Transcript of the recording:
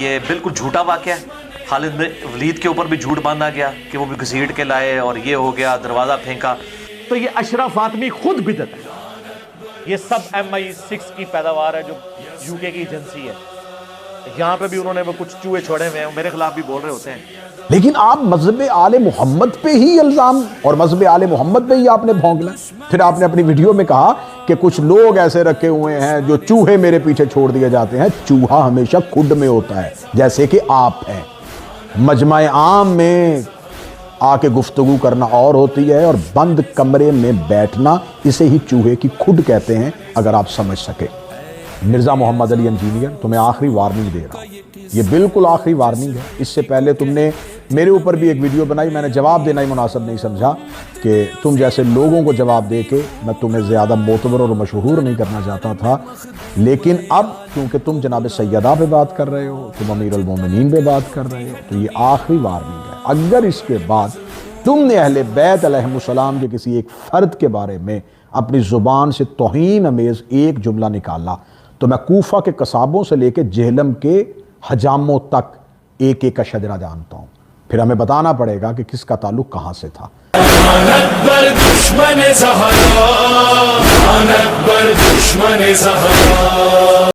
یہ بالکل جھوٹا واقعہ ہے. خالد ولید کے اوپر بھی جھوٹ باندھا گیا کہ وہ بھی گھسیٹ کے لائے اور یہ ہو گیا, دروازہ پھینکا. تو یہ اشرف فاطمی خود بدعت ہے. یہ سب MI6 کی پیداوار ہے جو UK کی ایجنسی ہے. یہاں پہ بھی انہوں نے وہ کچھ چوہے چھوڑے ہوئے ہیں, میرے خلاف بھی بول رہے ہوتے ہیں. لیکن آپ مذہب آل محمد پہ ہی الزام اور مذہب آل محمد پہ ہی آپ نے بھونکنا. پھر آپ نے اپنی ویڈیو میں کہا کہ کچھ لوگ ایسے رکھے ہوئے ہیں جو چوہے میرے پیچھے چھوڑ دیے جاتے ہیں. چوہا ہمیشہ کھڈ میں ہوتا ہے جیسے کہ آپ ہیں. مجمع عام میں آ کے گفتگو کرنا اور ہوتی ہے اور بند کمرے میں بیٹھنا, اسے ہی چوہے کی کھڈ کہتے ہیں, اگر آپ سمجھ سکے. مرزا محمد علی انجینئر, تمہیں آخری وارننگ دے رہا ہوں, یہ بالکل آخری وارننگ ہے. اس سے پہلے تم نے میرے اوپر بھی ایک ویڈیو بنائی, میں نے جواب دینا ہی مناسب نہیں سمجھا کہ تم جیسے لوگوں کو جواب دے کے میں تمہیں زیادہ معتبر اور مشہور نہیں کرنا چاہتا تھا. لیکن اب کیونکہ تم جناب سیدہ پہ بات کر رہے ہو, تم امیر المومنین پہ بات کر رہے ہو, تو یہ آخری وارننگ ہے. اگر اس کے بعد تم نے اہل بیت علیہم السلام کے کسی ایک فرد کے بارے میں اپنی زبان سے توہین امیز ایک جملہ نکالا تو میں کوفہ کے قصابوں سے لے کے جہلم کے حجاموں تک ایک ایک کا شجرہ جانتا ہوں. پھر ہمیں بتانا پڑے گا کہ کس کا تعلق کہاں سے تھا. دشمن زہرا